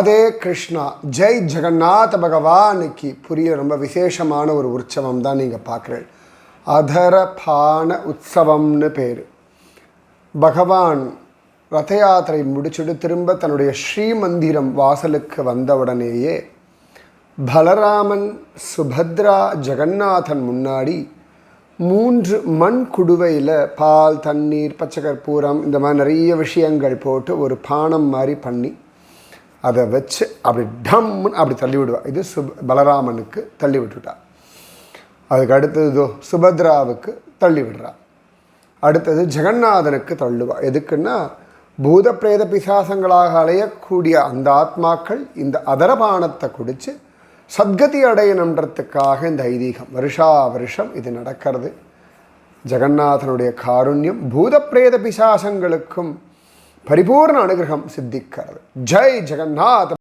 அதே கிருஷ்ணா ஜெய் ஜெகநாத பகவானுக்கு புரிய ரொம்ப விசேஷமான ஒரு உற்சவம் தான் நீங்கள் பார்க்குறீங்க. அதரபான உற்சவம்னு பேர். பகவான் ரத யாத்திரை முடிச்சுட்டு திரும்ப தன்னுடைய ஸ்ரீமந்திரம் வாசலுக்கு வந்தவுடனேயே பலராமன், சுபத்ரா, ஜெகநாதன் முன்னாடி 3 மண் குடுவையில் பால், தண்ணீர், பச்சை கற்பூரம் இந்த மாதிரி நிறைய விஷயங்கள் போட்டு ஒரு பானம் மாதிரி பண்ணி அதை வச்சு அப்படி டம்னு அப்படி தள்ளி விடுவா. இது பலராமனுக்கு தள்ளி விட்டுட்டா. அதுக்கு அடுத்தது சுபத்ராவுக்கு தள்ளி விடுறா. அடுத்தது ஜெகநாதனுக்கு தள்ளுவா. எதுக்குன்னா பூத பிரேத பிசாசங்களாக அலையக்கூடிய அந்த ஆத்மாக்கள் இந்த அதரபானத்தை குடித்து சத்கதி அடையணுன்றதுக்காக இந்த ஐதீகம் வருஷா வருஷம் இது நடக்கிறது. ஜெகநாதனுடைய காருண்யம் பூத பிரேத பிசாசங்களுக்கும் பரிபூர்ண அனுகிரகம் சித்திக்கிறது. ஜெய் ஜெகநாத.